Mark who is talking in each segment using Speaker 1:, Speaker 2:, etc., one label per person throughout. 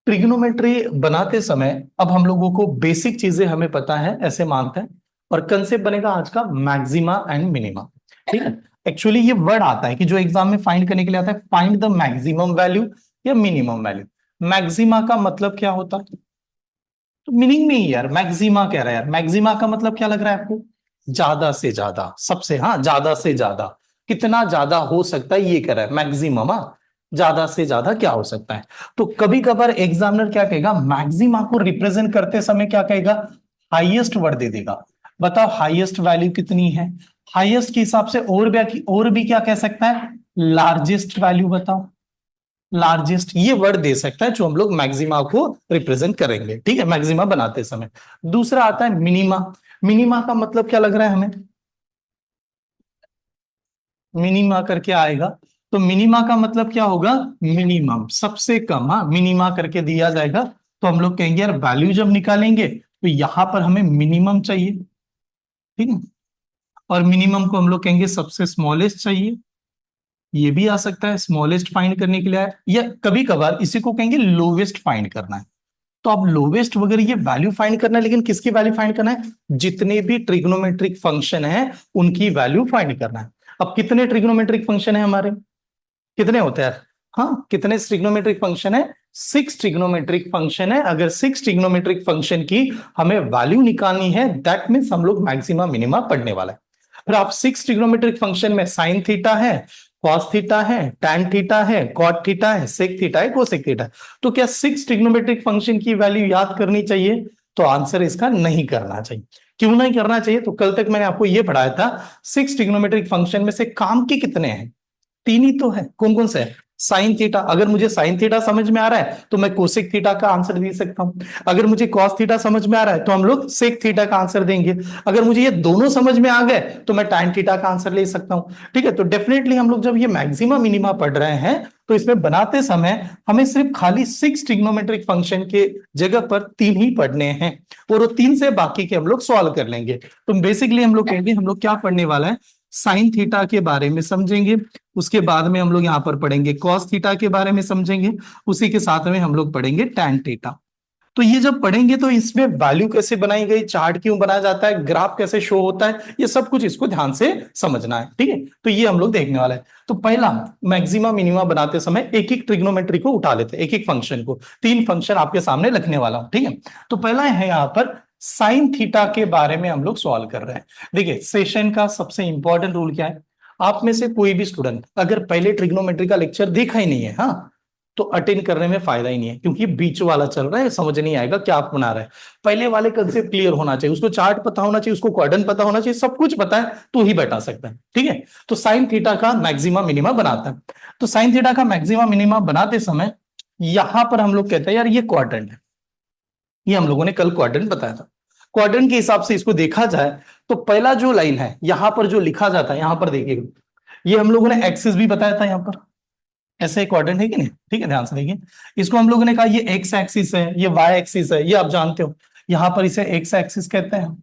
Speaker 1: Trigonometry बनाते समय अब हम लोगों को बेसिक चीजें हमें पता है, ऐसे मानते हैं। और कंसेप्ट बनेगा आज का मैक्सिमा एंड मिनिमा। ठीक है। एक्चुअली ये वर्ड आता है कि जो एग्जाम में फाइंड करने के लिए आता है, फाइंड द मैक्सिमम वैल्यू या मिनिमम वैल्यू। मैक्सिमा का मतलब क्या होता है? तो मीनिंग में ही यार मैक्सिमा कह रहा है यार। मैक्सिमा का मतलब क्या लग रहा है आपको? ज्यादा से ज्यादा, सबसे, हाँ, ज्यादा से ज्यादा। कितना ज्यादा हो सकता है ये कह रहा है मैक्सिमम। हाँ, ज्यादा से ज्यादा क्या हो सकता है। तो कभी कभार एग्जामिनर क्या कहेगा, मैक्सिमा को रिप्रेजेंट करते समय क्या कहेगा, हाईएस्ट वर्ड दे देगा। बताओ हाईएस्ट वैल्यू कितनी है। हाईएस्ट के हिसाब से और भी क्या कह सकता है, लार्जेस्ट वैल्यू बताओ। लार्जेस्ट ये वर्ड दे सकता है जो हम लोग मैक्सिमा को रिप्रेजेंट करेंगे। ठीक है, मैक्सिमा बनाते समय। दूसरा आता है मिनिमा। मिनिमा का मतलब क्या लग रहा है हमें? मिनिमा करके आएगा। तो मिनिमा का मतलब क्या होगा, मिनिमम, सबसे कम। हाँ, मिनिमा करके दिया जाएगा। तो हम लोग कहेंगे यार वैल्यू जब निकालेंगे तो यहां पर हमें मिनिमम चाहिए। ठीक है। और मिनिमम को हम लोग कहेंगे सबसे स्मॉलेस्ट चाहिए। ये भी आ सकता है, स्मॉलेस्ट फाइंड करने के लिए आए, या कभी कभार इसी को कहेंगे लोवेस्ट फाइंड करना है। तो अब लोवेस्ट वगैरह ये वैल्यू फाइंड करना है, लेकिन किसकी वैल्यू फाइंड करना है? जितने भी ट्रिग्नोमेट्रिक फंक्शन है उनकी वैल्यू फाइंड करना है। अब कितने ट्रिग्नोमेट्रिक फंक्शन है हमारे? कितने होते हैं? हाँ, कितने ट्रिग्नोमेट्रिक फंक्शन है? 6 ट्रिग्नोमेट्रिक फंक्शन है। अगर 6 ट्रिग्नोमेट्रिक फंक्शन की हमें वैल्यू निकालनी है, दैट मीन्स हम लोग मैक्सिमा मिनिमा पढ़ने वाला है। फिर आप 6 ट्रिग्नोमेट्रिक फंक्शन में साइन थीटा है, कॉस थीटा है, टैन थीटा है, कॉट थीटा है, सेक थीटा है, कोसेक थीटा है। तो क्या 6 ट्रिग्नोमेट्रिक फंक्शन की वैल्यू याद करनी चाहिए? तो आंसर इसका नहीं करना चाहिए। क्यों नहीं करना चाहिए? तो कल तक मैंने आपको यह पढ़ाया था, 6 ट्रिग्नोमेट्रिक फंक्शन में से काम के कितने हैं? तीन ही तो है। कौन कौन से है? Sine theta. अगर मुझे साइन थीटा समझ में आ रहा है तो मैं कोसेक थीटा का आंसर दे सकता हूं। अगर मुझे कॉस थीटा समझ में आ रहा है तो हम लोग सेक थीटा का आंसर देंगे। अगर मुझे ये दोनों समझ में आ गए तो मैं टैन थीटा का आंसर ले सकता हूं। ठीक है। तो डेफिनेटली हम लोग जब ये मैक्सिमा मिनिमा पढ़ रहे हैं तो इसमें बनाते समय हमें सिर्फ खाली 6 ट्रिग्नोमेट्रिक फंक्शन के जगह पर तीन ही पढ़ने हैं, और वो तीन से बाकी के हम लोग सॉल्व कर लेंगे। तो बेसिकली हम लोग कहेंगे हम लोग क्या पढ़ने वाला है, साइन थीटा के बारे में समझेंगे। उसके बाद में हम लोग यहां पर पढ़ेंगे कॉस थीटा के बारे में समझेंगे। उसी के साथ में हम लोग पढ़ेंगे टैन थीटा। तो ये जब पढ़ेंगे तो इसमें वैल्यू कैसे बनाई गई, चार्ट क्यों बनाया जाता है, ग्राफ कैसे शो होता है, ये सब कुछ इसको ध्यान से समझना है। ठीक है। तो ये हम लोग देखने वाले हैं। तो पहला, मैक्सिमा मिनिमा बनाते समय एक एक ट्रिग्नोमेट्री को उठा लेते हैं, एक एक फंक्शन को। तीन फंक्शन आपके सामने लिखने वाला हूं। ठीक है। तो पहला है यहां पर साइन थीटा के बारे में हम लोग सॉल्व कर रहे हैं। देखिए, सेशन का सबसे इंपॉर्टेंट रूल क्या है, आप में से कोई भी स्टूडेंट अगर पहले ट्रिग्नोमेट्री का लेक्चर देखा ही नहीं है, हाँ, तो अटेंड करने में फायदा ही नहीं है, क्योंकि बीच वाला चल रहा है, समझ नहीं आएगा क्या आप बना रहे हैं। पहले वाले कंसेप्ट क्लियर होना चाहिए, उसको चार्ट पता होना चाहिए, उसको क्वाड्रेंट पता होना चाहिए, सब कुछ पता है तो ही बैठा सकता है। ठीक है। तो साइन थीटा का मैक्सिमा मिनिमा बनाता है। तो साइन थीटा का मैक्सिमा मिनिमा बनाते समय यहां पर हम लोग कहते हैं यार ये क्वाड्रेंट है। ये हम लोगों ने कल क्वाड्रेंट बताया था। क्वाड्रेंट के हिसाब से इसको देखा जाए तो पहला जो लाइन है यहां पर जो लिखा जाता है, यहां पर देखिएगा, ये हम लोगों ने एक्सिस भी बताया था यहां पर। ऐसे क्वाड्रेंट है कि नहीं? ठीक है, ध्यान से देखिए। इसको हम लोगों ने कहा ये एक्स एक्सिस है, ये वाई एक्सिस है, ये आप जानते हो। यहां पर इसे एक्स एक्सिस कहते हैं,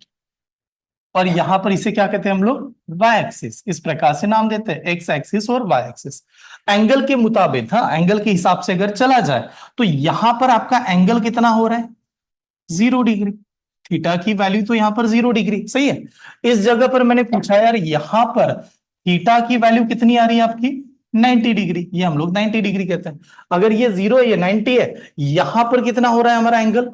Speaker 1: और यहां पर इसे क्या कहते हैं हम लोग, वाई एक्सिस। इस प्रकार से नाम देते हैं, एक्स एक्सिस और वाई एक्सिस। एंगल के मुताबिक, हाँ, एंगल के हिसाब से अगर चला जाए तो यहां पर आपका एंगल कितना हो रहा है, 0 डिग्री। थीटा की वैल्यू तो यहां पर 0 डिग्री, सही है। इस जगह पर मैंने पूछा यार यहां पर थीटा की वैल्यू कितनी आ रही है आपकी, 90 डिग्री। ये हम लोग 90 डिग्री कहते हैं। अगर ये 0 है, ये 90 है, यहां पर कितना हो रहा है हमारा एंगल,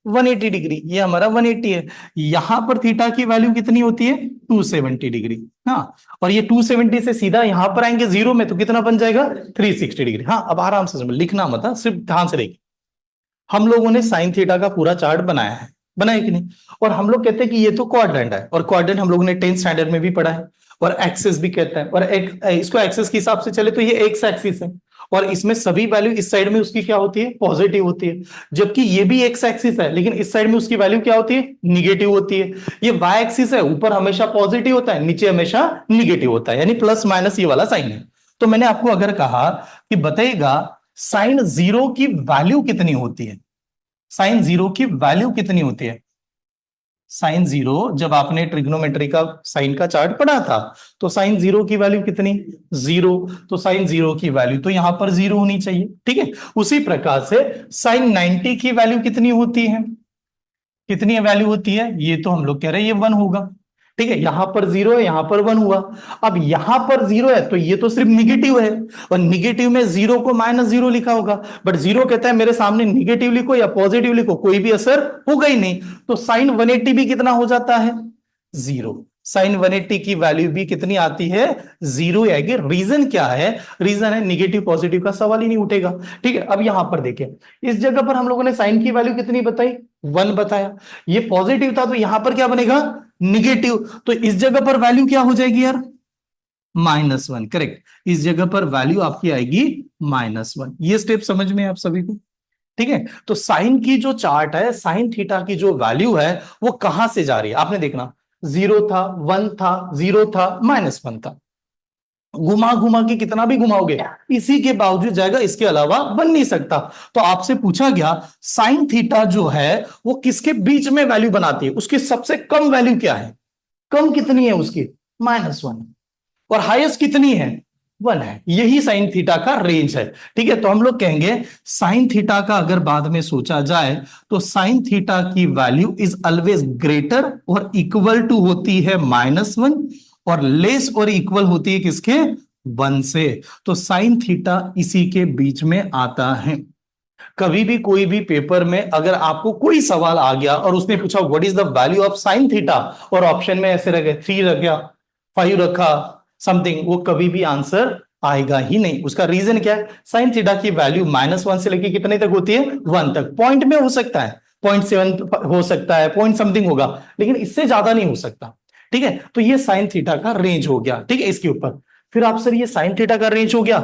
Speaker 1: 180 डिग्री। ये हमारा 180 है। यहां पर थीटा की वैल्यू कितनी होती है, 270 डिग्री। हाँ, और ये 270 से सीधा यहां पर आएंगे जीरो में तो कितना बन जाएगा, 360 डिग्री। हाँ, अब आराम से समझ, लिखना मत, हाँ, सिर्फ ध्यान से देखिए। हम लोगों ने साइन थीटा का पूरा चार्ट बनाया है, बनाया कि नहीं? और हम लोग कहते हैं कि ये तो क्वाड्रेंट है, और क्वाड्रेंट हम लोगों ने 10th स्टैंडर्ड में भी पढ़ा है। और एक्सिस भी कहता है, और इसको एक्सिस के हिसाब से चले तो ये एक्स एक्सिस है, और इसमें सभी वैल्यू इस साइड में उसकी क्या होती है, पॉजिटिव होती है। जबकि ये भी एक्स एक्सिस है, लेकिन इस साइड में उसकी वैल्यू क्या होती है, निगेटिव होती है। ये वाई एक्सिस है, ऊपर हमेशा पॉजिटिव होता है, नीचे हमेशा निगेटिव होता है, यानी प्लस माइनस ये वाला साइन है। तो मैंने आपको अगर कहा कि बताइएगा साइन जीरो की वैल्यू कितनी होती है, साइन जीरो की वैल्यू कितनी होती है, साइन जीरो, जब आपने ट्रिग्नोमेट्री का साइन का चार्ट पढ़ा था तो साइन जीरो की वैल्यू कितनी, जीरो। तो साइन जीरो की वैल्यू तो यहां पर जीरो होनी चाहिए, ठीक है। उसी प्रकार से साइन 90 की वैल्यू कितनी होती है, कितनी वैल्यू होती है, ये तो हम लोग कह रहे हैं ये वन होगा, ठीक है। यहां पर जीरो है, यहां पर वन हुआ। अब यहां पर जीरो है तो ये तो सिर्फ निगेटिव है, और निगेटिव में जीरो को माइनस जीरो लिखा होगा, बट जीरो कहता है मेरे सामने निगेटिव लिखो या पॉजिटिव लिखो कोई भी असर होगा ही नहीं। तो साइन 180 भी कितना हो जाता है, जीरो। साइन 180 की वैल्यू भी कितनी आती है, जीरो आएगी। रीजन क्या है, रीजन है निगेटिव पॉजिटिव का सवाल ही नहीं उठेगा, ठीक है। अब यहां पर देखें, इस जगह पर हम लोगों ने साइन की वैल्यू कितनी बताई, वन बताया। ये पॉजिटिव था तो यहां पर क्या बनेगा, निगेटिव। तो इस जगह पर वैल्यू क्या हो जाएगी यार, -1, करेक्ट। इस जगह पर वैल्यू आपकी आएगी -1। ये स्टेप समझ में है आप सभी को, ठीक है। तो साइन की जो चार्ट है, साइन थीटा की जो वैल्यू है वो कहां से जा रही है, आपने देखना, जीरो था, वन था, जीरो था, -1 था। घुमा घुमा के कितना भी घुमाओगे इसी के बावजूद जाएगा, इसके अलावा बन नहीं सकता। तो आपसे पूछा गया साइन थीटा जो है वो किसके बीच में वैल्यू बनाती है, उसकी सबसे कम वैल्यू क्या है, कम कितनी है उसकी, -1, और हाईएस्ट कितनी है, 1 है। यही साइन थीटा का रेंज है, ठीक है। तो हम लोग कहेंगे साइन थीटा का अगर बाद में सोचा जाए तो साइन थीटा की वैल्यू इज ऑलवेज ग्रेटर और इक्वल टू होती है -1, और लेस और इक्वल होती है किसके, 1 से। तो साइन थीटा इसी के बीच में आता है। कभी भी कोई भी पेपर में अगर आपको कोई सवाल आ गया और उसने पूछा what is the value of sine theta, और ऑप्शन में ऐसे रखे 3 रख गया, 5 रखा, समथिंग, वो कभी भी आंसर आएगा ही नहीं। उसका रीजन क्या है, साइन थीटा की वैल्यू -1 से लेके कितने तक होती है, 1 तक। पॉइंट में हो सकता है, 0.7 हो सकता है, पॉइंट समथिंग होगा, लेकिन इससे ज्यादा नहीं हो सकता, ठीक है। तो ये साइन थीटा का रेंज हो गया, ठीक है। इसके ऊपर फिर आप सर ये साइन थीटा का रेंज हो गया,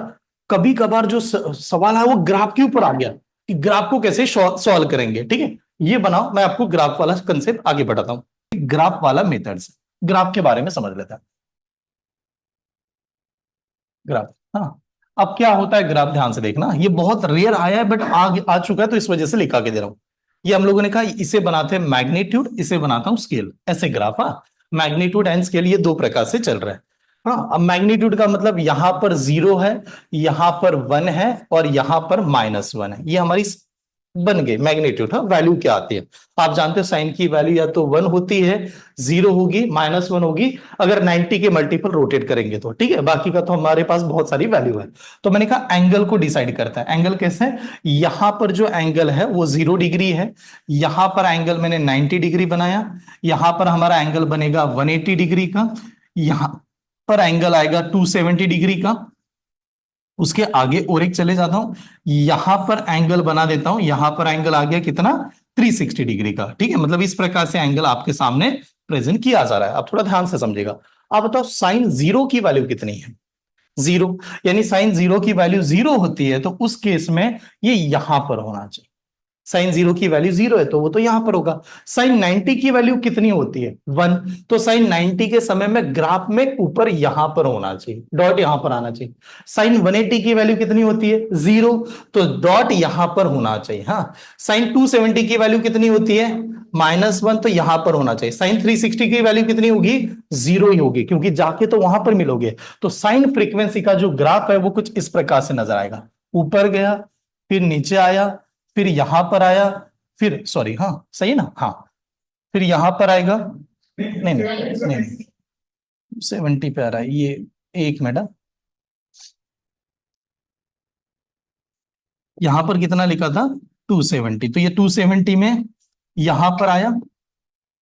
Speaker 1: कभी कभार जो सवाल है वो ग्राफ के ऊपर आ गया कि ग्राफ को कैसे सॉल्व करेंगे, ठीक है। ये बनाओ, मैं आपको ग्राफ वाला कंसेप्ट आगे बढ़ाता हूं, ग्राफ वाला मेथड्स, ग्राफ के बारे में समझ लेता है। ग्राफ, हाँ। अब क्या होता है ग्राफ, ध्यान से देखना, ये बहुत रेयर आया है बट आ चुका है तो इस वजह से लिखा के दे रहा हूं। ये हम लोगों ने कहा इसे बनाते हैं मैग्नीट्यूड, इसे बनाता हूं स्केल, ऐसे ग्राफ। हाँ, मैग्नीट्यूड एंड स्केल ये दो प्रकार से चल रहा है। हाँ, अब मैग्नीट्यूड का मतलब यहां पर जीरो है, यहां पर 1 है, और यहां पर -1 है, ये हमारी बन गए मैग्नीट्यूड। हाँ, वैल्यू क्या आती है आप जानते हो, साइन की वैल्यू या तो 1 होती है, 0 होगी, -1 होगी, अगर 90 के मल्टीपल रोटेट करेंगे तो, ठीक है। बाकी का तो हमारे पास बहुत सारी वैल्यू है। तो मैंने कहा एंगल को डिसाइड करता है, एंगल कैसे, यहां पर जो एंगल है वो 0 डिग्री है, यहां पर एंगल मैंने 90 डिग्री बनाया, यहां पर हमारा एंगल बनेगा 180 डिग्री का, यहां पर एंगल आएगा 270 डिग्री का। उसके आगे और एक चले जाता हूं, यहां पर एंगल बना देता हूं, यहां पर एंगल आ गया कितना, 360 डिग्री का, ठीक है। मतलब इस प्रकार से एंगल आपके सामने प्रेजेंट किया जा रहा है। अब थोड़ा ध्यान से समझेगा। अब बताओ साइन जीरो की वैल्यू कितनी है, जीरो, यानी साइन जीरो की वैल्यू जीरो होती है तो उस केस में ये यहां पर होना चाहिए। साइन जीरो की वैल्यू जीरो है तो वो तो यहां पर होगा। साइन 90 की वैल्यू कितनी होती है, 1, तो साइन 90 के समय में ग्राफ में ऊपर यहां पर होना चाहिए, डॉट यहां पर आना चाहिए। साइन 180 की वैल्यू कितनी होती है, 0, तो डॉट यहां पर होना चाहिए। हाँ, साइन 270 की वैल्यू कितनी होती है, -1, तो यहां पर होना चाहिए। साइन 360 की वैल्यू कितनी होगी, 0 ही होगी, क्योंकि जाके तो वहां पर मिलोगे। तो साइन फ्रीक्वेंसी का जो ग्राफ है वो कुछ इस प्रकार से नजर आएगा, ऊपर गया, फिर नीचे आया, फिर यहां पर आया, फिर सॉरी, हाँ सही है ना, हाँ, फिर यहां पर आएगा, नहीं नहीं नहीं, 70 पे आ रहा है ये, एक मिनट, यहां पर कितना लिखा था, 270, तो ये 270 में यहां पर आया,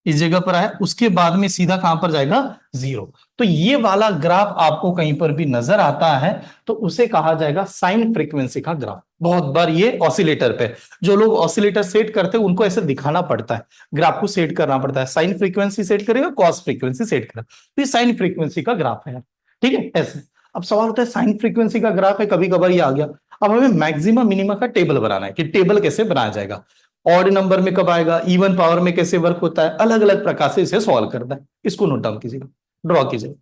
Speaker 1: इस जगह पर आया, उसके बाद में सीधा कहां पर जाएगा, 0। तो ये वाला ग्राफ आपको कहीं पर भी नजर आता है तो उसे कहा जाएगा साइन फ्रीक्वेंसी का ग्राफ। बहुत बार ये ऑसिलेटर पे, जो लोग ऑसिलेटर सेट करते हैं उनको ऐसे दिखाना पड़ता है, ग्राफ को सेट करना पड़ता है, साइन फ्रीक्वेंसी सेट करेगा, कॉस फ्रीक्वेंसी सेट करेगा, तो ये साइन फ्रीक्वेंसी का ग्राफ है, ठीक है, ऐसे। अब सवाल होता है साइन फ्रीक्वेंसी का ग्राफ है, कभी कभार ये आ गया, अब हमें मैक्सिमम मिनिमा का टेबल बनाना है कि टेबल कैसे बनाया जाएगा, ऑड नंबर में कब आएगा, इवन पावर में कैसे वर्क होता है, अलग अलग प्रकार से इसे सॉल्व करना है। इसको नोट डाउन कीजिएगा, ड्रॉ कीजिएगा,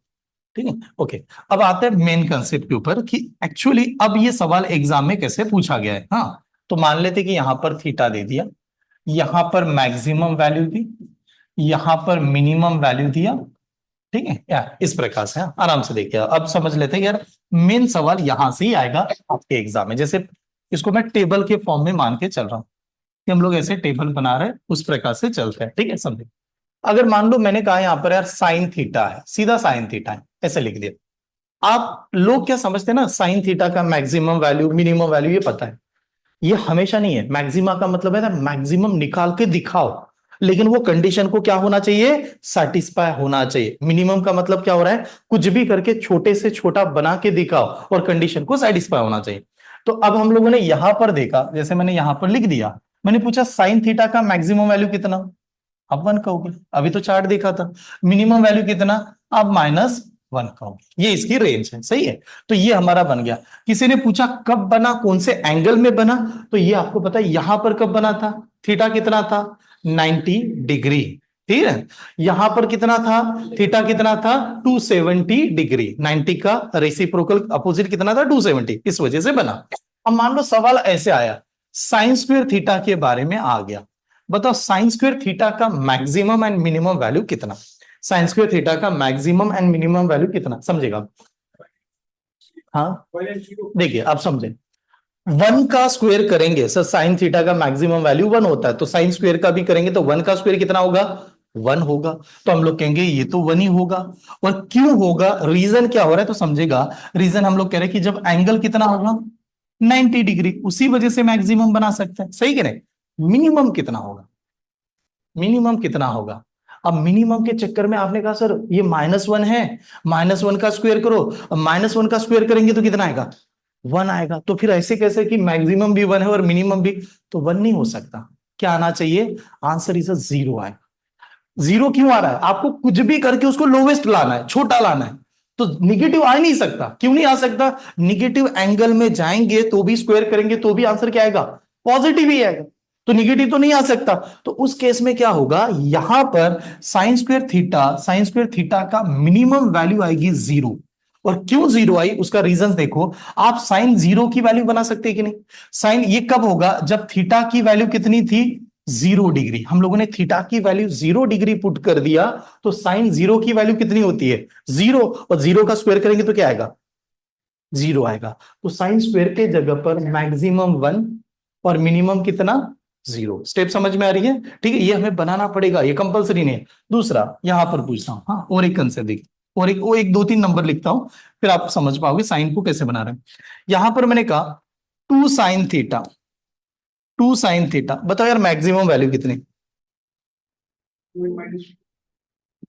Speaker 1: ठीक है, ओके। अब आते हैं मेन कंसेप्ट के ऊपर कि एक्चुअली अब ये सवाल एग्जाम में कैसे पूछा गया है। हाँ, तो मान लेते कि यहां पर थीटा दे दिया, यहां पर मैक्सिमम वैल्यू दी, यहां पर मिनिमम वैल्यू दिया, ठीक है यार, इस प्रकार से। आराम से देखिए, अब समझ लेते हैं यार, मेन सवाल यहां से ही आएगा आपके एग्जाम में। जैसे इसको मैं टेबल के फॉर्म में मान के चल रहा हूं कि हम लोग ऐसे टेबल बना रहे हैं, उस प्रकार से चलते हैं, ठीक है, समझे। अगर मान लो मैंने कहा यहां पर यार साइन थीटा है, सीधा साइन थीटा है, ऐसे लिख दिया। आप लोग क्या समझते हैं ना, साइन थीटा का मैक्सिमम वैल्यू मिनिमम वैल्यू ये पता है, ये हमेशा नहीं है। मैक्सिमा का मतलब है ना मैक्सिमम निकाल के दिखाओ, लेकिन वो कंडीशन को क्या होना चाहिए, सेटिस्फाई होना चाहिए। मिनिमम का मतलब क्या हो रहा है, कुछ भी करके छोटे से छोटा बना के दिखाओ और कंडीशन को सेटिस्फाई होना चाहिए। तो अब हम लोगों ने यहां पर देखा, जैसे मैंने यहां पर लिख दिया, मैंने पूछा साइन थीटा का मैक्सिमम वैल्यू कितना, आप 1 कहोगे। अभी तो चार्ट देखा था, मिनिमम वैल्यू कितना, आप -1 कहोगे। ये इसकी रेंज है, सही है। तो ये हमारा बन गया। किसी ने पूछा कब बना, कौन से एंगल में बना, तो ये आपको पता है यहां पर कब बना था, थीटा कितना था, 90 डिग्री, ठीक है। यहां पर कितना था, थीटा कितना था, 270 डिग्री। 90 का रेसिप्रोकल अपोजिट कितना था, 270, इस वजह से बना। अब मान लो सवाल ऐसे आया, साइन स्क्वायर थीटा के बारे में आ गया, बताओ साइन स्क्वायर थीटा का मैक्सिमम एंड मिनिमम वैल्यू कितना। साइन स्क्वायर थीटा का मैक्सिमम एंड मिनिमम वैल्यू कितना, समझेगा। हाँ, देखिए आप समझे, 1 का स्क्वायर करेंगे सर, साइन थीटा का मैक्सिमम वैल्यू 1 होता है, तो साइन स्क्वायर का भी करेंगे तो 1 का स्क्वायर कितना होगा, 1 होगा। तो हम लोग कहेंगे ये तो 1 ही होगा। और क्यों होगा, रीजन क्या हो रहा है तो समझेगा। रीजन हम लोग कह रहे हैं कि जब एंगल कितना होगा, 90 डिग्री, उसी वजह से मैक्सिमम बना सकते हैं, सही कह रहे। मिनिमम कितना होगा, मिनिमम कितना होगा। अब मिनिमम के चक्कर में आपने कहा सर ये -1 है, -1 का स्क्वायर करो, अब -1 का स्क्वायर करेंगे तो कितना आएगा, 1 आएगा। तो फिर ऐसे कैसे कि मैक्सिमम भी 1 है और मिनिमम भी, तो 1 नहीं हो सकता। क्या आना चाहिए, आंसर इज 0 आएगा। 0 क्यों आ रहा है, आपको कुछ भी करके उसको लोवेस्ट लाना है, छोटा लाना है, तो निगेटिव आ ही नहीं सकता। क्यों नहीं आ सकता, निगेटिव एंगल में जाएंगे तो भी स्क्वायर करेंगे तो भी आंसर क्या आएगा, पॉजिटिव ही आएगा। तो निगेटिव तो नहीं आ सकता। तो उस केस में क्या होगा, यहां पर साइन स्क्वायर थीटा का मिनिमम वैल्यू आएगी 0। और क्यों 0 आई, उसका रीजन देखो। आप साइन 0 की वैल्यू बना सकते हैं कि नहीं, साइन ये कब होगा, जब थीटा की वैल्यू कितनी थी, 0 डिग्री। हम लोगों ने थीटा की वैल्यू 0 डिग्री पुट कर दिया, तो साइन 0 की वैल्यू कितनी होती है, 0। और 0 का स्क्वायर करेंगे तो क्या आएगा, 0 आएगा। तो साइन स्क्वायर के जगह पर मैक्सिमम 1 और मिनिमम कितना, 0। स्टेप समझ में आ रही है, ठीक है। ये हमें बनाना पड़ेगा, ये कंपलसरी नहीं है। दूसरा यहां पर पूछता हूं, हाँ, और एक कंसेप्ट देखिए, और एक वो एक 2-3 नंबर लिखता हूं, फिर आप समझ पाओगे साइन को कैसे बना रहे हैं। यहां पर मैंने कहा 2 साइन थीटा, 2 साइन थीटा, बताओ यार मैक्सिमम वैल्यू कितनी,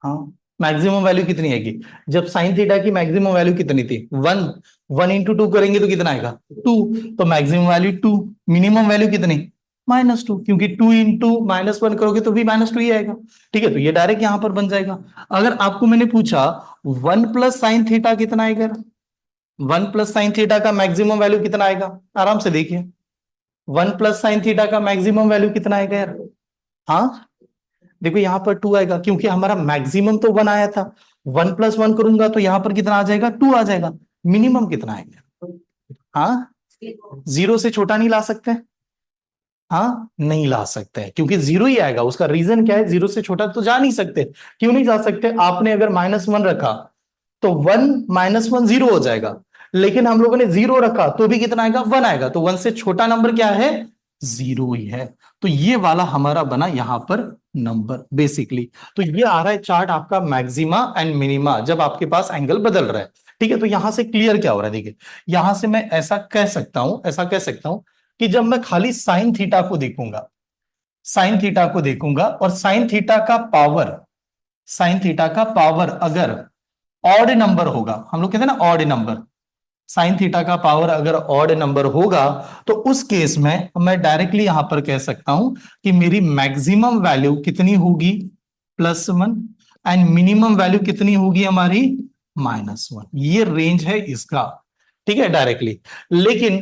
Speaker 1: हाँ, मैक्सिमम वैल्यू कितनी आएगी, जब साइन थीटा की मैक्सिमम वैल्यू कितनी थी, 1। 1 इंटू 2 करेंगे तो कितना आएगा, 2। तो मैक्सिमम वैल्यू 2, मिनिमम वैल्यू कितनी, -2, क्योंकि 2 इंटू -1 करोगे तो भी -2 ही आएगा। ठीक है, तो ये डायरेक्ट यहां पर बन जाएगा। अगर आपको मैंने पूछा 1 प्लस साइन थीटा कितना आएगा, 1 प्लस साइन थीटा का मैक्सिमम वैल्यू कितना आएगा, आराम से देखिए, 1 प्लस साइन थीटा का मैक्सिमम वैल्यू कितना आएगा यार, हाँ, देखो यहां पर 2 आएगा, क्योंकि हमारा मैक्सिमम तो 1 आया था। 1 प्लस 1 करूंगा तो यहां पर कितना आ जाएगा, 2 आ जाएगा। मिनिमम कितना आएगा, हाँ, 0 से छोटा नहीं ला सकते, हाँ, नहीं ला सकते, क्योंकि 0 ही आएगा। उसका रीजन क्या है, 0 से छोटा तो जा नहीं सकते। क्यों नहीं जा सकते, आपने अगर -1 रखा तो 1 -1 0 हो जाएगा, लेकिन हम लोगों ने 0 रखा तो भी कितना आएगा, 1 आएगा। तो 1 से छोटा नंबर क्या है, 0 ही है। तो ये वाला हमारा बना यहां पर नंबर बेसिकली। तो ये आ रहा है चार्ट आपका मैक्सिमा एंड मिनिमा, जब आपके पास एंगल बदल रहा है। ठीक है, तो यहां से क्लियर क्या हो रहा है, देखिए यहां से मैं ऐसा कह सकता हूं, ऐसा कह सकता हूं कि जब मैं खाली साइन थीटा को देखूंगा, साइन थीटा को देखूंगा, और साइन थीटा का पावर, साइन थीटा का पावर अगर ऑड नंबर होगा, हम लोग कहते हैं ना ऑड नंबर, साइन थीटा का पावर अगर ऑड नंबर होगा, तो उस केस में मैं डायरेक्टली यहां पर कह सकता हूं कि मेरी मैक्सिमम वैल्यू कितनी होगी, +1, एंड मिनिमम वैल्यू कितनी होगी हमारी, -1। ये रेंज है इसका, ठीक है, डायरेक्टली। लेकिन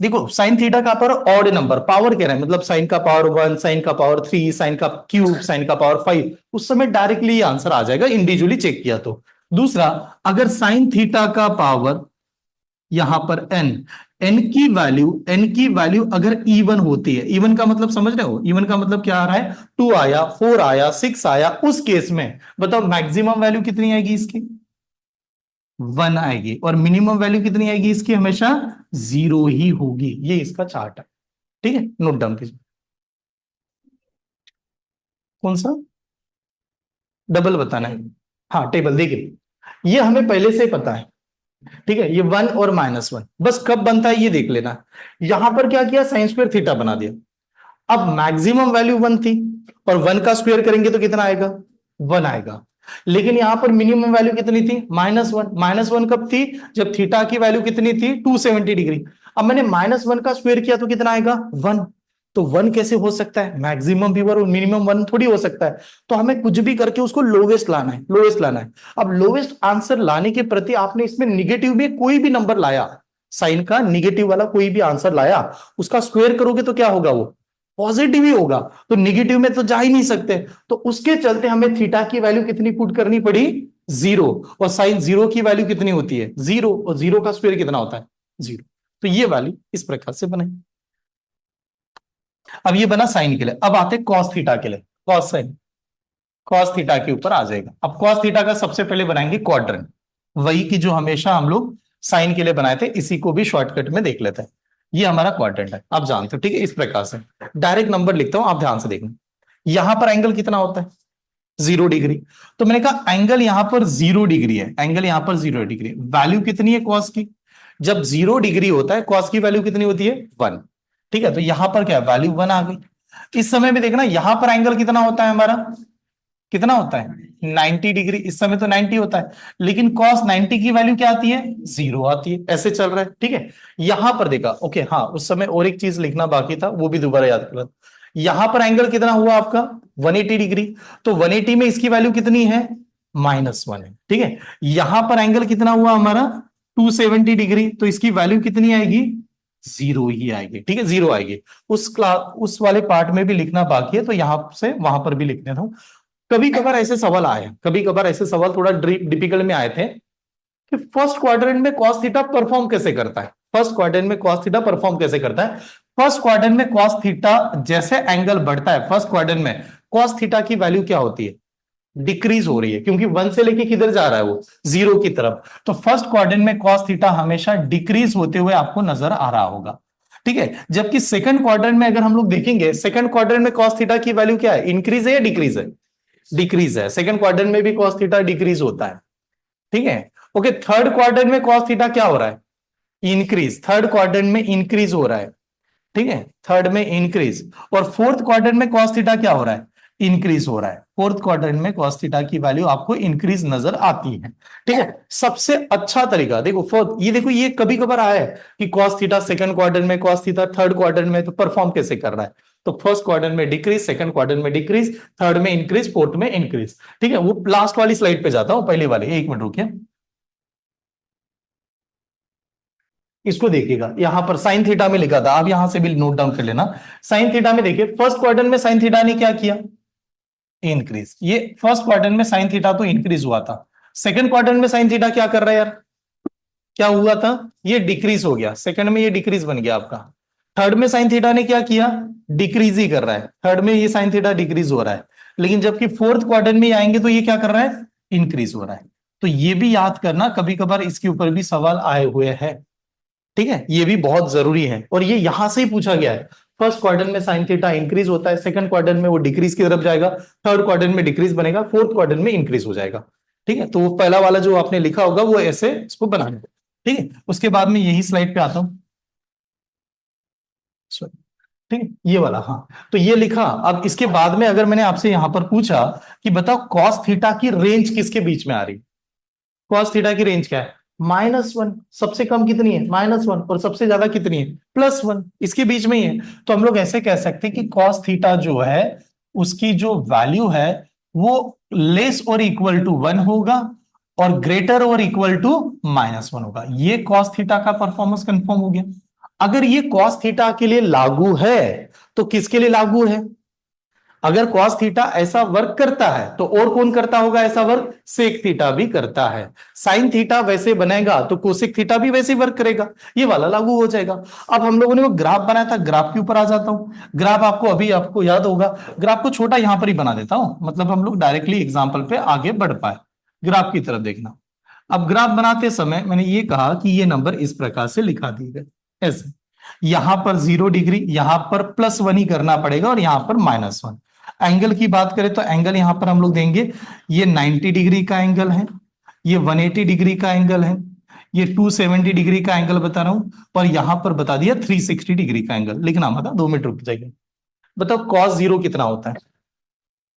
Speaker 1: देखो साइन थीटा का पावर ऑड नंबर, पावर कह रहे हैं मतलब साइन का पावर 1, साइन का पावर 3, साइन का क्यूब, साइन का पावर 5, उस समय डायरेक्टली आंसर आ जाएगा इंडिविजुअली चेक किया तो। दूसरा, अगर साइन थीटा का पावर यहां पर एन की वैल्यू अगर इवन होती है, इवन का मतलब समझ रहे हो, इवन का मतलब क्या आ रहा है, 2 आया, 4 आया, 6 आया, उस केस में बताओ मैक्सिमम वैल्यू कितनी आएगी इसकी, 1 आएगी, और मिनिमम वैल्यू कितनी आएगी इसकी, हमेशा 0 ही होगी। ये इसका चार्ट है, ठीक है, नोट डाउन कीजिए। कौन सा डबल बताना है, हाँ टेबल देखिए, ये हमें पहले से पता है, ठीक है, ये 1 और -1 बस कब बनता है ये देख लेना। यहां पर क्या किया, साइन स्क्वायर थीटा बना दिया। अब मैक्सिमम वैल्यू 1 थी, और 1 का स्क्वायर करेंगे तो कितना आएगा, 1 आएगा। लेकिन यहां पर मिनिमम वैल्यू कितनी थी, -1, -1 कब थी, जब थीटा की वैल्यू कितनी थी, 270 डिग्री। अब मैंने -1 का स्क्वायर किया तो कितना आएगा, 1। तो 1 कैसे हो सकता है, मैक्सिमम भी और मिनिमम 1 थोड़ी हो सकता है। तो हमें कुछ भी करके उसको लोवेस्ट लाना है, लोवेस्ट लाना है। अब लोवेस्ट आंसर लाने के प्रति आपने इसमें निगेटिव में कोई भी नंबर लाया, साइन का निगेटिव वाला कोई भी आंसर लाया, उसका स्क्वायर करोगे तो क्या होगा, वो पॉजिटिव ही होगा। तो निगेटिव में तो जा ही नहीं सकते, तो उसके चलते हमें थीटा की वैल्यू कितनी पुट करनी पड़ी, 0। और साइन 0 की वैल्यू कितनी होती है, 0, और 0 का स्क्वायर कितना होता है, 0। तो ये वैल्यू इस प्रकार से बने। अब ये बना साइन के लिए, अब आते कॉस थीटा के लिए। कॉस साइन, कॉस थीटा के ऊपर आ जाएगा। अब कॉस थीटा का सबसे पहले बनाएंगे क्वाड्रेंट, वही की जो हमेशा हम लोग साइन के लिए बनाए थे, इसी को भी शॉर्टकट में देख लेते हैं। ये हमारा क्वाड्रेंट है, आप जानते हो, ठीक है। इस प्रकार से डायरेक्ट नंबर लिखता हूं, आप ध्यान से देखना। यहां पर एंगल कितना होता है, 0 डिग्री। तो मैंने कहा एंगल यहां पर 0 डिग्री है, एंगल यहां पर 0 डिग्री। वैल्यू कितनी है कॉस की, जब 0 डिग्री होता है कॉस की वैल्यू कितनी होती है, 1। ठीक है, तो यहां पर क्या वैल्यू 1 आ गई। इस समय में देखना यहां पर एंगल कितना होता है हमारा, कितना होता है, 90 डिग्री। इस समय तो 90 होता है, लेकिन cos 90 की वैल्यू क्या आती है, 0 आती है। ऐसे चल रहा है, ठीक है। यहां पर देखा, ओके हाँ, उस समय और एक चीज लिखना बाकी था, वो भी दोबारा याद कर लो। यहां पर एंगल कितना हुआ आपका, 180 डिग्री। तो 180 में इसकी वैल्यू कितनी है, -1 है, ठीक है। यहां पर एंगल कितना हुआ हमारा, 270 डिग्री। तो इसकी वैल्यू कितनी आएगी, 0 ही आएगी, ठीक है, 0 आएगी। उस वाले पार्ट में भी लिखना बाकी है, तो यहां से वहां पर भी लिख देता हूं। कभी कभार ऐसे सवाल आए, कभी कभार ऐसे सवाल थोड़ा डिफिकल्ट में आए थे कि फर्स्ट क्वाड्रेंट में cos थीटा परफॉर्म कैसे करता है, फर्स्ट क्वाड्रेंट में cos थीटा परफॉर्म कैसे करता है। फर्स्ट क्वाड्रेंट में cos थीटा जैसे एंगल बढ़ता है, फर्स्ट क्वाड्रेंट में cos थीटा की वैल्यू क्या होती है, डिक्रीज हो रही है, क्योंकि 1 से लेके किधर जा रहा है वो, 0 की तरफ। तो फर्स्ट क्वाड्रेंट में cos थीटा हमेशा डिक्रीज होते हुए आपको नजर आ रहा होगा, ठीक है। जबकि सेकंड क्वाड्रेंट में अगर हम लोग देखेंगे, सेकंड क्वाड्रेंट में cos थीटा की वैल्यू क्या है, इंक्रीज है या डिक्रीज है, डिक्रीज है। सेकंड क्वाड्रेंट में भी cos थीटा डिक्रीज होता है, ठीक है। ओके, थर्ड क्वाड्रेंट में cos थीटा क्या हो रहा है, इंक्रीज, थर्ड क्वाड्रेंट में इंक्रीज हो रहा है, ठीक है, थर्ड में इंक्रीज। और फोर्थ क्वाड्रेंट में cos थीटा क्या हो रहा है, इंक्रीज हो रहा है। फोर्थ क्वाड्रेंट में cos थीटा की वैल्यू आपको इंक्रीज नजर आती है, ठीक है। सबसे अच्छा तरीका देखो, फोर्थ, ये देखो, ये कभी कभार आया है कि cos थीटा सेकंड क्वाड्रेंट में, cos थीटा थर्ड क्वाड्रेंट में, तो परफॉर्म कैसे कर रहा है। तो फर्स्ट क्वाड्रेंट में डिक्रीज, सेकंड क्वाड्रेंट में डिक्रीज, थर्ड में इंक्रीज, फोर्थ में इंक्रीज, ठीक है। वो लास्ट वाली स्लाइड पे जाता हूं, पहले वाले, एक मिनट रुकिए। इसको देखिएगा, यहां पर साइन थीटा में लिखा था, आप यहां से भी नोट डाउन कर लेना। साइन थीटा में देखिए, फर्स्ट क्वाड्रेंट में साइन थीटा ने क्या किया, इंक्रीज। ये फर्स्ट क्वाड्रेंट में साइन थीटा तो इंक्रीज हुआ था। सेकंड क्वाड्रेंट में साइन थीटा क्या कर रहा है यार, क्या हुआ था, ये डिक्रीज हो गया, सेकंड में ये डिक्रीज बन गया आपका। थर्ड में साइन थीटा ने क्या किया, डिक्रीज ही कर रहा है, थर्ड में ये साइन थीटा डिक्रीज हो रहा है। लेकिन जबकि फोर्थ क्वाड्रेंट में आएंगे तो ये क्या कर रहा है, इंक्रीज हो रहा है। तो ये भी याद करना, कभी कभार इसके ऊपर भी सवाल आए हुए हैं, ठीक है। ये भी बहुत जरूरी है, और ये यहां से ही पूछा गया है। फर्स्ट क्वाड्रेंट में साइन थीटा इंक्रीज होता है, सेकंड क्वाड्रेंट में वो डिक्रीज की तरफ जाएगा, थर्ड क्वाड्रेंट में डिक्रीज बनेगा, फोर्थ क्वाड्रेंट में इंक्रीज हो जाएगा, ठीक है। तो वो पहला वाला जो आपने लिखा होगा वो ऐसे इसको बनाना, ठीक है। उसके बाद में यही स्लाइड पे आता हूं, ठीक है, ये वाला, हाँ। तो ये लिखा, अब इसके बाद में अगर मैंने आपसे यहां पर पूछा कि बताओ cos थीटा की रेंज किसके बीच में आ रही, cos थीटा की रेंज क्या है, -1। सबसे कम कितनी है, -1, और सबसे ज्यादा कितनी है, +1, इसके बीच में ही है। तो हम लोग ऐसे कह सकते हैं कि cos थीटा जो है उसकी जो वैल्यू है वो लेस और इक्वल टू 1 होगा, और ग्रेटर और इक्वल टू -1 होगा। ये cos थीटा का परफॉर्मेंस कंफर्म हो गया। अगर ये cos थीटा के लिए लागू है तो किसके लिए लागू है, अगर cos थीटा ऐसा वर्क करता है तो और कौन करता होगा ऐसा वर्क? सेक थीटा भी करता है। साइन थीटा वैसे बनेगा तो कोसेक थीटा भी वैसे वर्क करेगा, ये वाला लागू हो जाएगा। अब हम लोगों ने वो ग्राफ बनाया था, ग्राफ के ऊपर आ जाता हूं। ग्राफ आपको याद होगा, ग्राफ को छोटा यहां पर ही बना देता हूं, मतलब हम लोग डायरेक्टली एग्जाम्पल पे आगे बढ़ पाए। ग्राफ की तरफ देखना। अब ग्राफ बनाते समय मैंने ये कहा कि ये नंबर इस प्रकार से लिखा दिए गए ऐसे, यहां पर 0 डिग्री, यहां पर +1 ही करना पड़ेगा और यहां पर -1। एंगल की बात करें तो एंगल यहां पर हम लोग देंगे, ये 90 डिग्री का एंगल है, ये 180 डिग्री का एंगल है, ये 270 डिग्री का एंगल बता रहा हूं, और यहां पर बता दिया 360 डिग्री का एंगल। लिखना मत, 2 मिनट रुक जाइए। बताओ cos 0 कितना होता है?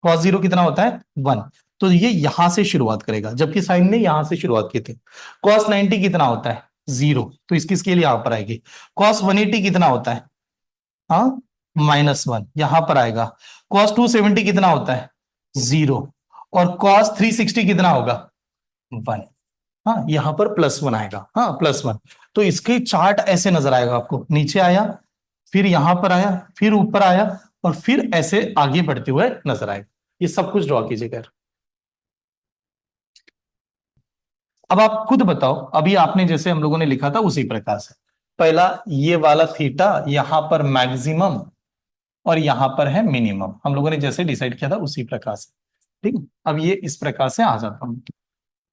Speaker 1: cos 0 कितना होता है? 1। तो ये यहां से शुरुआत करेगा, जबकि साइन ने यहां से शुरुआत की थी। cos 90 कितना होता है? 0, तो इसकी स्केल यहां पर आएगी। cos 180 कितना होता है? हाँ, -1 यहां पर आएगा। cos 270 कितना होता है? 0। और cos 360 कितना होगा? 1। हाँ, यहां पर +1 आएगा, हाँ +1। तो इसके चार्ट ऐसे नजर आएगा आपको, नीचे आया, फिर यहां पर आया, फिर ऊपर आया, और फिर ऐसे आगे बढ़ते हुए नजर आएगा। ये सब कुछ ड्रॉ कीजिएगा। अब आप खुद बताओ, अभी आपने जैसे हम लोगों ने लिखा था उसी प्रकार से, पहला ये वाला थीटा यहां पर मैक्सिमम और यहां पर है मिनिमम, हम लोगों ने जैसे डिसाइड किया था उसी प्रकार से। ठीक है, अब ये इस प्रकार से आ जाता हूं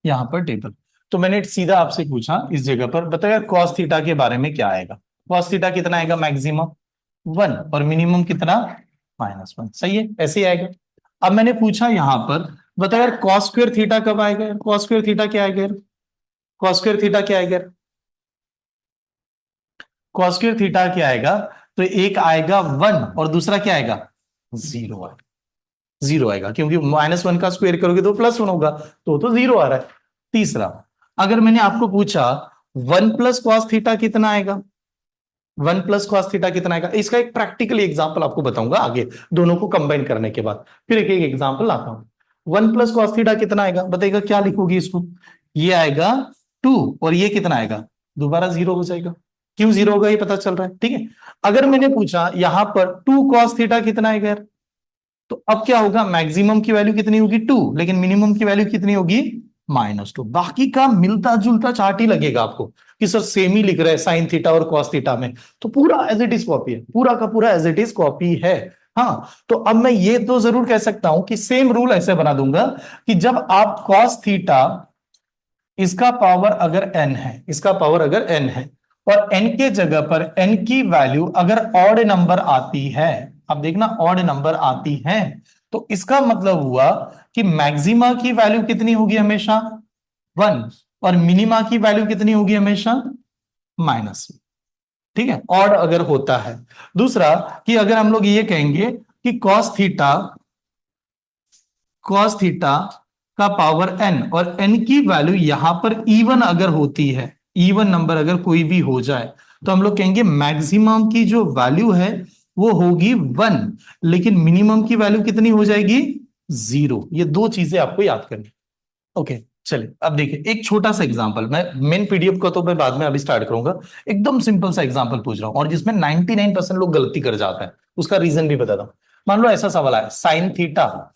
Speaker 1: यहां पर टेबल। तो मैंने सीधा आपसे पूछा इस जगह पर, बताओ यार cos थीटा के बारे में क्या आएगा? cos थीटा कितना आएगा? मैक्सिमम 1 और मिनिमम कितना? -1। सही है, ऐसे ही आएगा। अब मैंने पूछा यहां पर, बताओ यार cos स्क्वायर थीटा कब आएगा? cos स्क्वायर थीटा क्या आएगा? cos स्क्वायर थीटा क्या आएगा? cos स्क्वायर थीटा क्या आएगा? तो एक आएगा 1 और दूसरा क्या आएगा? 0 आएगा। 0 आएगा क्योंकि -1 का स्क्वायर करोगे तो +1 होगा, तो 0 आ रहा है। तीसरा, अगर मैंने आपको पूछा 1 + cos थीटा कितना आएगा? 1 + cos थीटा कितना आएगा? इसका एक प्रैक्टिकल एग्जांपल आपको बताऊंगा आगे, दोनों को कंबाइन करने के बाद फिर एक एक एग्जांपल लाता हूं। 1 + cos थीटा कितना आएगा? बताइएगा, क्या लिखोगी इसको? ये आएगा 2 और ये कितना आएगा? दोबारा 0 हो जाएगा। क्यों 0 होगा ये पता चल रहा है, ठीक है। अगर मैंने पूछा यहां पर 2 cos थीटा कितना आएगा यार, तो अब क्या होगा? मैक्सिमम की वैल्यू कितनी होगी? 2, लेकिन मिनिमम की वैल्यू कितनी होगी? -2। बाकी का मिलता जुलता चार्ट ही लगेगा आपको कि सर सेम ही लिख रहे हैं साइन थीटा और कॉस थीटा में, तो पूरा एज इट इज कॉपी है, पूरा का पूरा एज इट इज कॉपी है। हाँ, तो अब मैं ये तो जरूर कह सकता हूं कि सेम रूल ऐसे बना दूंगा कि जब आप कॉस थीटा, इसका पावर अगर n है, इसका पावर अगर n है, और n के जगह पर n की वैल्यू अगर ऑड नंबर आती है, अब देखना ऑड नंबर आती है, तो इसका मतलब हुआ कि मैक्सिमा की वैल्यू कितनी होगी? हमेशा 1, और मिनिमा की वैल्यू कितनी होगी? हमेशा -1। ठीक है, ऑड अगर होता है। दूसरा, कि अगर हम लोग ये कहेंगे कि cos थीटा का पावर n और n की वैल्यू यहां पर इवन अगर होती है, इवन नंबर अगर कोई भी हो जाए, तो हम लोग कहेंगे मैक्सिमम की जो वैल्यू है वो होगी 1, लेकिन मिनिमम की वैल्यू कितनी हो जाएगी? 0। ये दो चीजें आपको याद करनी। ओके, चलिए अब देखिए एक छोटा सा एग्जांपल, मैं मेन पीडीएफ का तो मैं बाद में अभी स्टार्ट करूंगा, एकदम सिंपल सा एग्जांपल पूछ रहा हूं और जिसमें 99% लोग गलती कर जाते हैं, उसका रीजन भी बताता हूं। मान लो ऐसा सवाल है, sine theta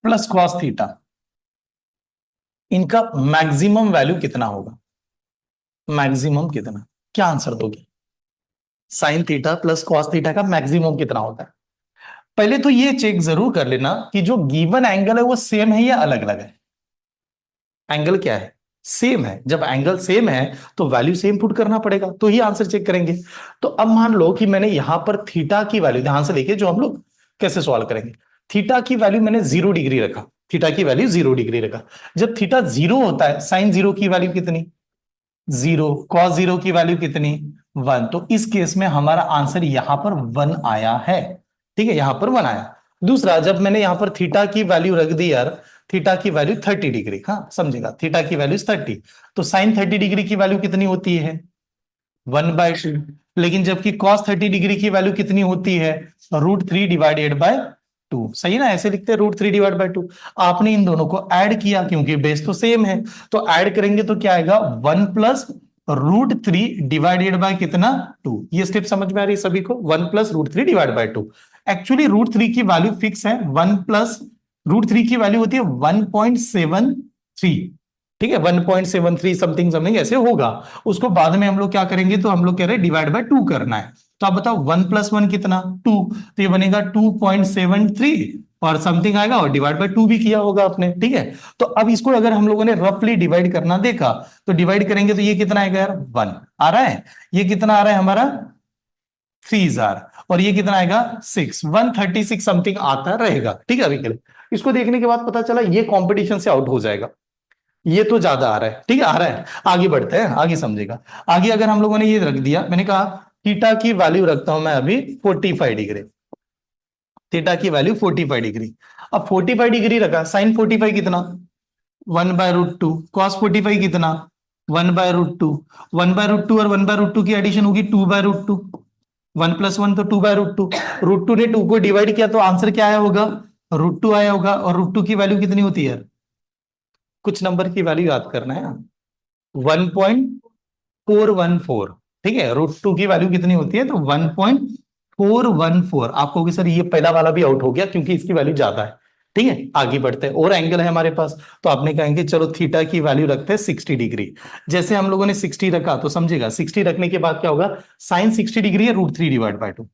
Speaker 1: plus cos theta, इनका मैक्सिमम वैल्यू कितना होगा? मैक्सिमम कितना? क्या आंसर दोगे? Sine theta plus cos theta का मैक्सिमम कितना होता है? पहले तो ये चेक जरूर कर लेना कि जो गिवन एंगल है वो सेम है या अलग अलग है। एंगल क्या है? सेम है। जब एंगल सेम है तो वैल्यू सेम पुट करना पड़ेगा, तो ही आंसर चेक करेंगे। तो अब मान लो कि मैंने यहां पर थीटा की वैल्यू, ध्यान से देखिए जो हम लोग कैसे सॉल्व करेंगे, थीटा की वैल्यू मैंने 0 डिग्री रखा, थीटा की वैल्यू 0 डिग्री रखा। जब थीटा 0 होता है, साइन 0 की वैल्यू कितनी? 0। कॉस 0 की वैल्यू कितनी? 1। तो इस केस में हमारा आंसर यहां पर 1 आया है। ठीक है, यहां पर 1 आया। दूसरा, जब मैंने यहां पर थीटा की वैल्यू रख दी यार, थीटा की वैल्यू 30 डिग्री, हाँ समझेगा, थीटा की वैल्यू 30, तो साइन 30 डिग्री की वैल्यू कितनी होती है? 1/2। लेकिन जबकि कॉस 30 डिग्री की वैल्यू कितनी होती है? √3/2। सही ना, ऐसे लिखते हैं √3/2। आपने इन दोनों को ऐड किया क्योंकि बेस तो सेम है, तो ऐड करेंगे तो क्या आएगा? 1 + √3 डिवाइडेड बाय कितना? 2। ये स्टेप समझ में आ रही है सभी को? 1 + √3 डिवाइड बाय 2। एक्चुअली √3 की वैल्यू फिक्स है, 1 प्लस √3 की वैल्यू होती है 1.73, ठीक है, 1.73 समथिंग समथिंग ऐसे होगा। उसको बाद में हम लोग क्या करेंगे, तो हम लोग कह रहे हैं डिवाइड बाय 2 करना है। तो आप बताओ 1 + 1 कितना, 2, तो ये बनेगा 2.73 और समथिंग आएगा, और डिवाइड बाय 2 भी किया होगा आपने, ठीक है। तो अब इसको अगर हम लोगों ने रफली डिवाइड करना देखा, तो डिवाइड करेंगे तो ये कितना आएगा यार, 1 आ रहा है। ये कितना आ रहा है हमारा 3,000, और ये कितना आएगा 6, 136 समथिंग आता रहेगा, ठीक है। अभी के लिए इसको देखने के बाद पता चला ये कंपटीशन से आउट हो जाएगा, ये तो ज्यादा आ रहा है, ठीक है, आ रहा है। आगे बढ़ते हैं, आगे समझेगा। आगे अगर हम लोगों ने ये रख दिया, मैंने कहा थीटा की वैल्यू रखता हूं मैं अभी 45 डिग्री, थीटा की वैल्यू 45 डिग्री। अब 45 डिग्री रखा, साइन 45 कितना 1/√2, कॉस 45 कितना 1/√2, 1/√2 और 1/√2 की एडिशन होगी 2/√2, 1 + 1 तो 2/√2, √2 ने 2 को डिवाइड किया तो आंसर क्या आया होगा, √2 आया होगा। और √2 की वैल्यू कितनी होती है, कुछ नंबर की वैल्यू याद करना है, 1.414, ठीक है। √2 की वैल्यू कितनी होती है, तो 1.414। आप कहोगे सर ये पहला वाला भी आउट हो गया क्योंकि इसकी वैल्यू ज्यादा है, ठीक है। आगे बढ़ते हैं, और एंगल है हमारे पास, तो आपने कहेंगे चलो थीटा की वैल्यू रखते हैं 60 डिग्री। जैसे हम लोगों ने 60 रखा तो समझेगा 60 रखने के बाद क्या होगा, साइन 60 डिग्री है √3 डिवाइड बाय 2,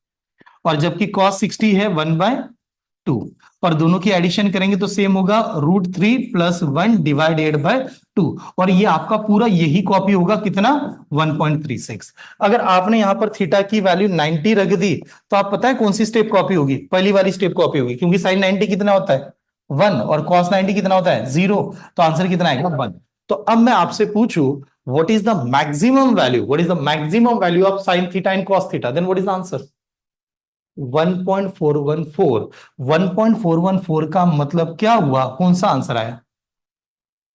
Speaker 1: और जबकि कॉस 60 है 1/2, और दोनों की एडिशन करेंगे तो सेम होगा √3 + 1 डिवाइडेड बाय 2, और ये आपका पूरा यही कॉपी होगा कितना 1.36। अगर आपने यहां पर थीटा की वैल्यू 90 रख दी, तो आप पता है कौन सी स्टेप कॉपी होगी, पहली वाली स्टेप कॉपी होगी, क्योंकि साइन 90 कितना होता है 1 और कॉस 90 कितना होता है 0, तो आंसर कितना आएगा 1। तो अब मैं आपसे पूछूं what is the maximum value, what is the maximum value of sine theta and cos theta, then what is the answer 1.414। 1.414 का मतलब क्या हुआ, कौन सा आंसर आया,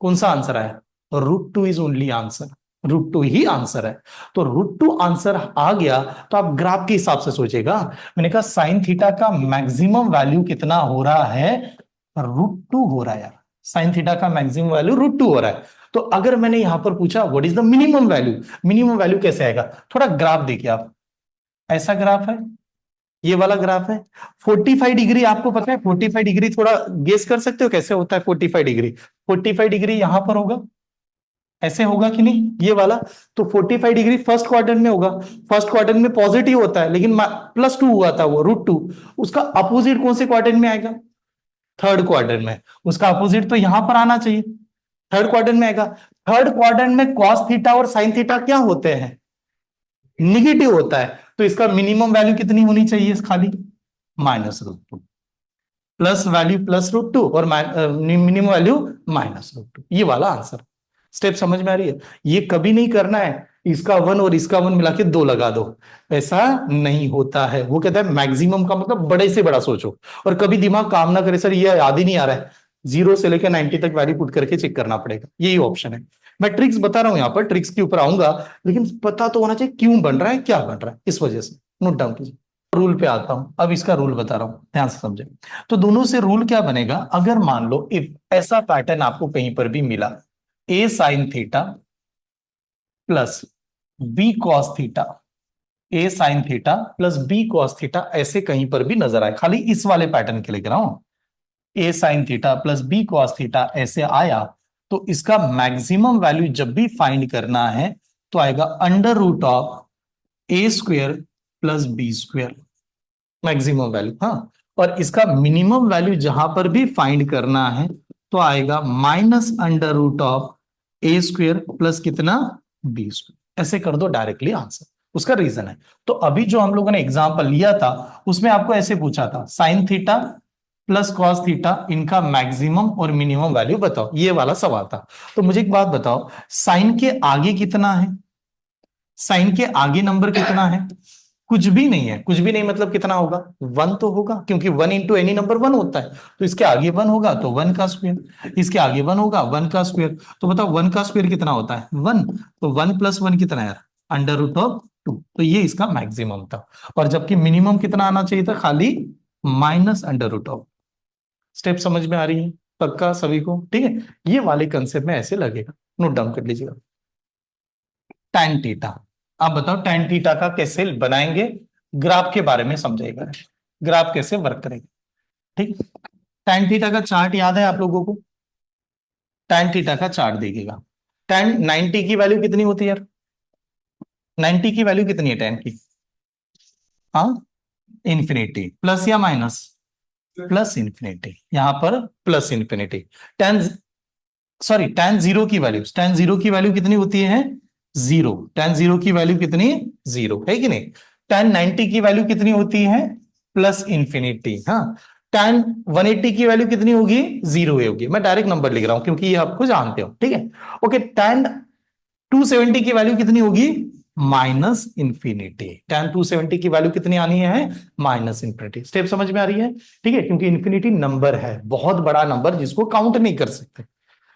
Speaker 1: कौन सा आंसर आया, √2 is only answer, √2 he answer है। तो √2 आंसर आ गया, तो आप ग्राफ के हिसाब से सोचेगा। मैंने कहा साइन थीटा का मैक्सिमम वैल्यू कितना हो रहा है, √2 हो रहा है यार, साइन थीटा का मैक्सिमम वैल्यू √2 हो रहा है। तो अगर मैंने यहां पर पूछा what is the minimum value, minimum value कैसे आएगा, थोड़ा ग्राफ देखिए आप, ऐसा ग्राफ है, ये वाला ग्राफ है 45 डिग्री, आपको पता है 45 डिग्री, थोड़ा गेस कर सकते हो कैसे होता है 45 डिग्री, 45 डिग्री यहां पर होगा, ऐसे होगा कि नहीं ये वाला, तो 45 डिग्री फर्स्ट क्वाड्रेंट में होगा, फर्स्ट क्वाड्रेंट में पॉजिटिव होता है, लेकिन +2 हुआ था वो √2, उसका अपोजिट कौन से क्वाड्रेंट में आएगा, थर्ड क्वाड्रेंट में, उसका अपोजिट तो यहां पर आना चाहिए, थर्ड क्वाड्रेंट में आएगा। थर्ड क्वाड्रेंट में कॉस थीटा और साइन थीटा क्या होते हैं, निगेटिव होता है, तो इसका मिनिमम वैल्यू कितनी होनी चाहिए, खाली -√2, प्लस वैल्यू +√2 और मिनिमम वैल्यू -√2, ये वाला आंसर। स्टेप समझ में आ रही है, ये कभी नहीं करना है इसका 1 और इसका 1 मिला के 2 लगा दो, ऐसा नहीं होता है। वो कहता है मैक्सिमम का मतलब बड़े से बड़ा सोचो, और कभी दिमाग काम ना करे सर ये याद ही नहीं आ रहा है, 0 से लेकर 90 तक वैल्यू पुट करके चेक करना पड़ेगा, यही ऑप्शन है। मैं ट्रिक्स बता रहा हूं, यहाँ पर ट्रिक्स के ऊपर आऊंगा, लेकिन पता तो होना चाहिए क्यों बन रहा है, क्या बन रहा है, इस वजह से नोट डाउन कीजिए। रूल पे आता हूं, अब इसका रूल बता रहा हूं, ध्यान से समझे। तो दोनों से रूल क्या बनेगा, अगर मान लो इफ ऐसा पैटर्न आपको कहीं पर भी मिला, a sin theta plus b cos theta, a sin theta plus b cos theta, ऐसे कहीं पर भी नजर आए, खाली इस वाले पैटर्न के लिए कह रहा हूं, a sin theta plus b cos theta ऐसे आया, तो इसका मैक्सिमम वैल्यू जब भी फाइंड करना है तो आएगा √a² plus b², maximum value, हाँ। और इसका मिनिमम वैल्यू जहां पर भी फाइंड करना है तो आएगा -√a² प्लस कितना b², ऐसे कर दो डायरेक्टली आंसर। उसका रीजन है, तो अभी जो हम लोगों ने एग्जांपल लिया था उसमें आपको ऐसे पूछा था sine theta plus cos theta, इनका मैक्सिमम और मिनिमम वैल्यू बताओ, ये वाला सवाल था। तो मुझे एक बात बताओ, साइन के आगे कितना है, साइन के आगे नंबर कितना है, कुछ भी नहीं है, कुछ भी नहीं मतलब कितना होगा 1 तो होगा, क्योंकि 1 इंटू एनी नंबर 1 होता है, तो इसके आगे 1 होगा तो 1 का स्क्वायर, इसके आगे 1 होगा 1 का स्क्वायर, तो बताओ 1 का स्क्वायर कितना होता है 1, तो 1 + 1 कितना है √2, तो ये इसका मैक्सिमम था, और जबकि मिनिमम कितना आना चाहिए था, खाली -√2। स्टेप समझ में आ रही है पक्का सभी को, ठीक है। ये वाले कंसेप्ट में ऐसे लगेगा, नोट डाउन कर लीजिएगा। tan थीटा, आप बताओ tan थीटा का कैसे बनाएंगे, ग्राफ के बारे में समझेगा। ग्राफ कैसे वर्क करेगा। ठीक, tan थीटा का चार्ट याद है आप लोगों को? tan थीटा का चार्ट देखिएगा। tan 90 की वैल्यू कितनी होती है यार? 90 की वैल्यू कितनी है tan की? हाँ, इंफिनिटी, प्लस या माइनस? प्लस इंफिनिटी, यहां पर plus infinity. tan, sorry, tan zero की वैल्यू, tan जीरो की वैल्यू कितनी होती है? जीरो। tan जीरो की वैल्यू कितनी? जीरो है कि नहीं? tan 90 की वैल्यू कितनी होती है? Plus infinity. हाँ, tan 180 की वैल्यू कितनी होगी? जीरो होगी। मैं डायरेक्ट नंबर लिख रहा हूं क्योंकि ये आपको जानते हो, ठीक है। ओके, tan 270 की वैल्यू कितनी होगी? Minus infinity. tan 270 की वैल्यू कितनी आनी है? Minus infinity. स्टेप समझ में आ रही है? ठीक है, क्योंकि इंफिनिटी नंबर है, बहुत बड़ा नंबर जिसको काउंट नहीं कर सकते।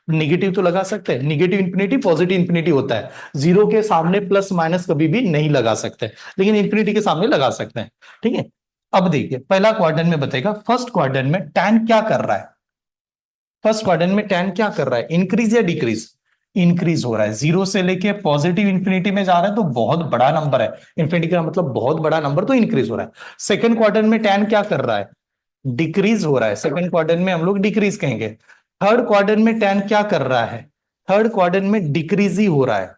Speaker 1: निगेटिव तो लगा सकते हैं, निगेटिव इंफिनिटी पॉजिटिव इंफिनिटी होता है, जीरो के सामने प्लस माइनस कभी भी नहीं लगा सकते, लेकिन इंफिनिटी के सामने लगा सकते हैं। ठीक है, अब देखिए पहला क्वाड्रेंट में बताएगा, फर्स्ट क्वाड्रेंट में tan क्या कर रहा है? फर्स्ट क्वाड्रेंट में tan क्या कर रहा है? इंक्रीज या डिक्रीज? इंक्रीज हो रहा है, जीरो से लेके पॉजिटिव इंफिनिटी में जा रहा है, तो बहुत बड़ा नंबर है। इंफिनिटी का मतलब बहुत बड़ा नंबर, तो इंक्रीज हो रहा है। सेकंड क्वाड्रेंट में tan क्या कर रहा है? डिक्रीज हो रहा है, सेकंड क्वाड्रेंट में हम लोग डिक्रीज कहेंगे। थर्ड क्वाड्रेंट में tan क्या कर रहा है? थर्ड क्वाड्रेंट में डिक्रीज ही हो रहा है,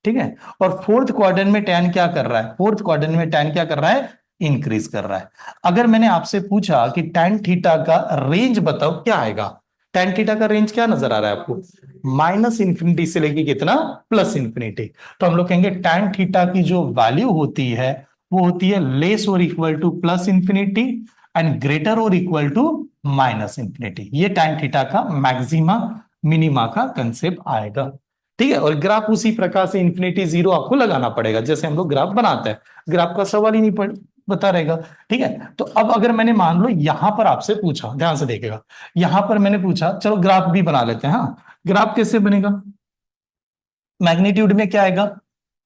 Speaker 1: ठीक है। और फोर्थ क्वाड्रेंट में tan क्या कर रहा है? फोर्थ क्वाड्रेंट में tan क्या कर रहा है? इंक्रीज कर रहा है। अगर मैंने आपसे पूछा कि tan थीटा का रेंज बताओ, क्या आएगा? tan थीटा का रेंज क्या नजर आ रहा है आपको? माइनस इंफिनिटी से लेके कितना? Plus infinity. तो हम लोग कहेंगे tan थीटा की जो वैल्यू होती है वो होती है लेस और equal two plus infinity and greater और इक्वल टू माइनस इंफिनिटी। ये tan थीटा का मैक्सिमा मिनिमा का कंसेप्ट आएगा। ठीक है, और ग्राफ उसी प्रकार से इंफिनिटी जीरो आपको लगाना पड़ेगा जैसे हम लोग ग्राफ बनाते हैं, ग्राफ का सवाल ही नहीं बता रहेगा। ठीक है, तो अब अगर मैंने मान लो यहां पर आपसे पूछा, ध्यान से देखिएगा, यहां पर मैंने पूछा, चलो ग्राफ भी बना लेते हैं। हाँ, ग्राफ कैसे बनेगा? मैग्नीट्यूड में क्या आएगा?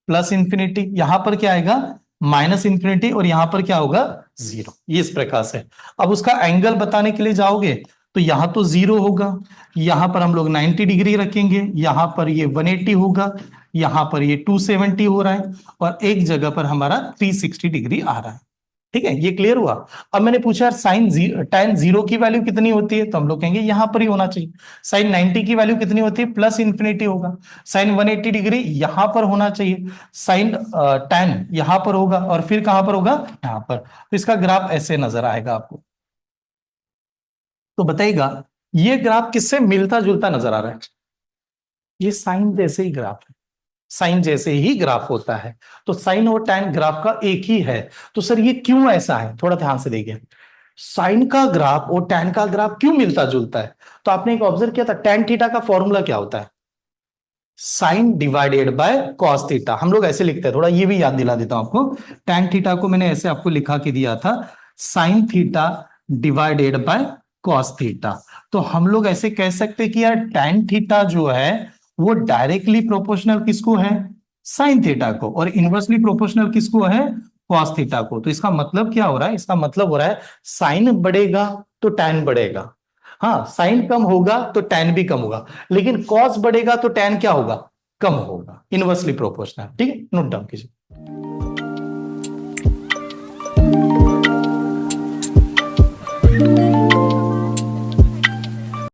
Speaker 1: प्लस इंफिनिटी, यहां पर क्या आएगा? माइनस इंफिनिटी, और यहां पर क्या होगा? जीरो। ये इस प्रकार से। अब उसका एंगल बताने के लिए जाओगे तो यहां तो जीरो होगा, यहां पर हम लोग 90 डिग्री रखेंगे, यहां पर ये 180 होगा, यहां पर ये 270 हो रहा है, और एक जगह पर हमारा 360 डिग्री आ रहा है। ठीक है, ये क्लियर हुआ। अब मैंने पूछा यार tan जीरो की वैल्यू कितनी होती है, तो हम लोग कहेंगे यहां पर ही होना चाहिए। साइन 90 की वैल्यू कितनी होती है? प्लस इंफिनिटी होगा। साइन 180 डिग्री यहां पर होना चाहिए। साइन tan यहां पर होगा, और फिर कहां पर होगा? यहां पर। तो इसका ग्राफ ऐसे नजर आएगा आपको। तो बताइएगा, ये ग्राफ किससे मिलता जुलता नजर आ रहा है? ये साइन जैसे ही ग्राफ है, साइन जैसे ही ग्राफ होता है। तो साइन और tan ग्राफ का एक ही है। तो सर ये क्यों ऐसा है, थोड़ा ध्यान से देखिए। साइन का ग्राफ और tan का ग्राफ क्यों मिलता जुलता है? तो आपने एक ऑब्जर्व किया था, tan थीटा का फॉर्मूला क्या होता है? Sine divided by cos theta. हम लोग ऐसे लिखते हैं, थोड़ा ये भी याद दिला देता हूं आपको। tan थीटा को मैंने ऐसे आपको लिखा के दिया था, sine theta divided by cos theta. तो हम लोग ऐसे कह सकते हैं कि यार tan थीटा जो है वो डायरेक्टली प्रोपोर्शनल किसको है? साइन थीटा को, और इनवर्सली प्रोपोर्शनल किसको है? कॉस थीटा को। तो इसका मतलब क्या हो रहा है? इसका मतलब हो रहा है साइन बढ़ेगा तो tan बढ़ेगा, हाँ, साइन कम होगा तो tan भी कम होगा, लेकिन कॉस बढ़ेगा तो tan क्या होगा? कम होगा। Inversely proportional. ठीक है, नोट डाउन कीजिए।